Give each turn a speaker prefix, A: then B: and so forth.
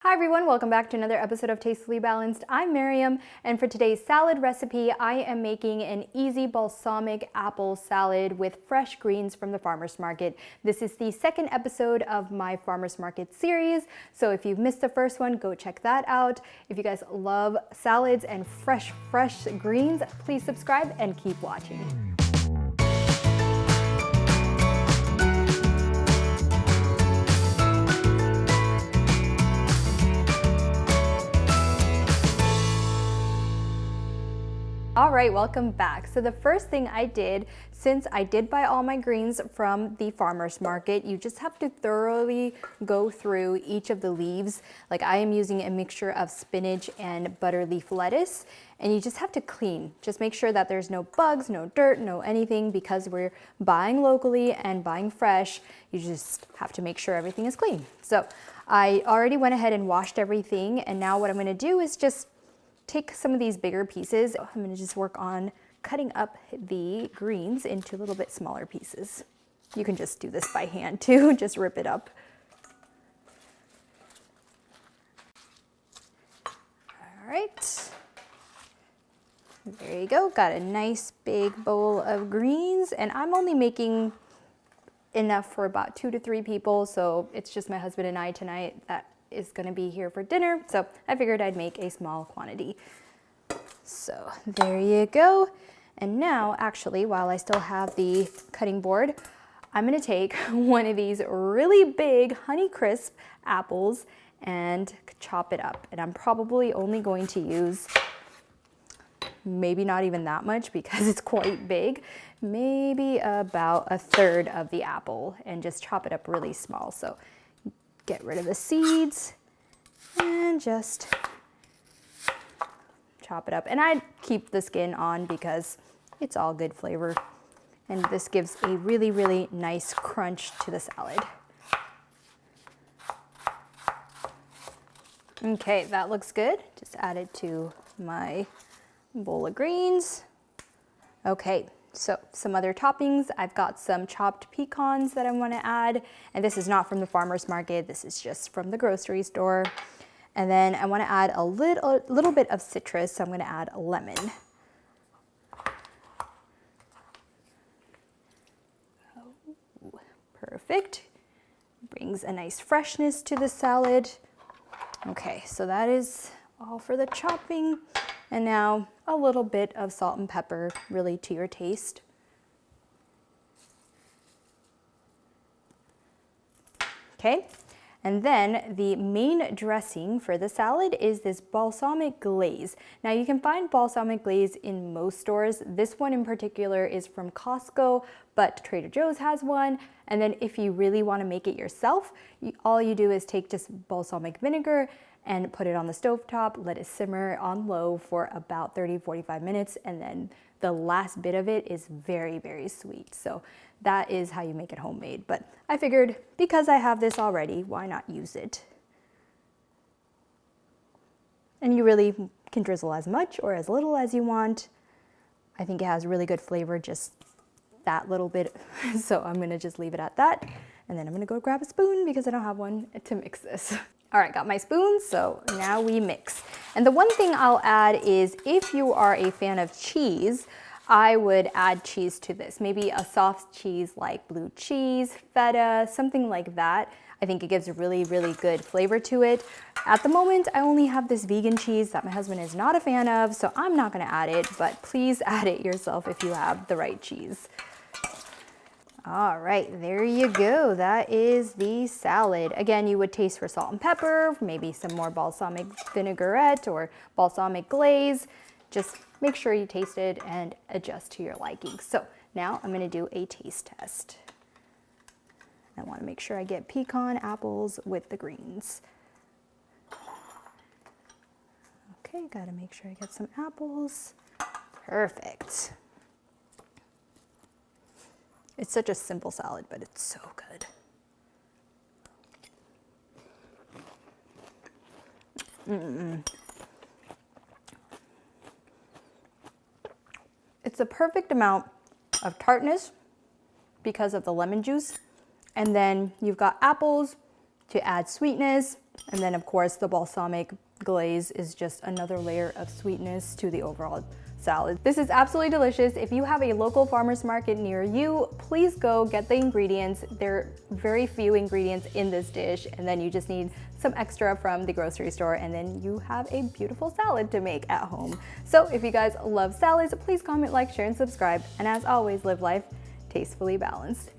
A: Hi everyone, welcome back to another episode of Tastefully Balanced. I'm Miriam, and for today's salad recipe, I am making an easy balsamic apple salad with fresh greens from the farmer's market. This is the second episode of my farmer's market series, so if you've missed the first one, go check that out. If you guys love salads and fresh greens, please subscribe and keep watching. All right, welcome back. So the first thing I did, since I did buy all my greens from the farmer's market, you just have to thoroughly go through each of the leaves. Like I am using a mixture of spinach and butterleaf lettuce, and you just have to clean. Just make sure that there's no bugs, no dirt, no anything, because we're buying locally and buying fresh. You just have to make sure everything is clean. So I already went ahead and washed everything, and now what I'm gonna do is just take some of these bigger pieces. I'm gonna just work on cutting up the greens into a little bit smaller pieces. You can just do this by hand too, just rip it up. All right, there you go. Got a nice big bowl of greens, and I'm only making enough for about 2 to 3 people, so it's just my husband and I tonight that is going to be here for dinner, so I figured I'd make a small quantity. So there you go. And now, actually, while I still have the cutting board, I'm going to take one of these really big Honeycrisp apples and chop it up. And I'm probably only going to use maybe not even that much because it's quite big, maybe about 1/3 of the apple, and just chop it up really small. So get rid of the seeds and just chop it up. And I keep the skin on because it's all good flavor. And this gives a really nice crunch to the salad. Okay, that looks good. Just add it to my bowl of greens. Okay. So some other toppings, I've got some chopped pecans that I want to add, and this is not from the farmer's market, this is just from the grocery store. And then I want to add a little bit of citrus, so I'm going to add a lemon. Oh, perfect. Brings a nice freshness to the salad. Okay, so that is all for the chopping. And now a little bit of salt and pepper, really to your taste. Okay, and then the main dressing for the salad is this balsamic glaze. Now you can find balsamic glaze in most stores. This one in particular is from Costco, but Trader Joe's has one. And then if you really want to make it yourself, all you do is take just balsamic vinegar and put it on the stovetop, let it simmer on low for about 30-45 minutes, and then the last bit of it is very sweet. So that is how you make it homemade. But I figured because I have this already, why not use it? And you really can drizzle as much or as little as you want. I think it has really good flavor, just that little bit. So I'm gonna just leave it at that. And then I'm gonna go grab a spoon because I don't have one to mix this. All right, got my spoon, so now we mix. And the one thing I'll add is if you are a fan of cheese, I would add cheese to this. Maybe a soft cheese like blue cheese, feta, something like that. I think it gives a really good flavor to it. At the moment, I only have this vegan cheese that my husband is not a fan of, so I'm not gonna add it, but please add it yourself if you have the right cheese. All right, there you go. That is the salad. Again, you would taste for salt and pepper, maybe some more balsamic vinaigrette or balsamic glaze. Just make sure you taste it and adjust to your liking. So now I'm gonna do a taste test. I wanna make sure I get pecan apples with the greens. Okay, gotta make sure I get some apples. Perfect. It's such a simple salad, but it's so good. It's the perfect amount of tartness because of the lemon juice. And then you've got apples to add sweetness, And then of course the balsamic glaze is just another layer of sweetness to the overall salad. This is absolutely delicious. If you have a local farmer's market near you, please go get the ingredients. There are very few ingredients in this dish, and then you just need some extra from the grocery store, and then you have a beautiful salad to make at home. So if you guys love salads, please comment, like, share, and subscribe. And as always, live life tastefully balanced.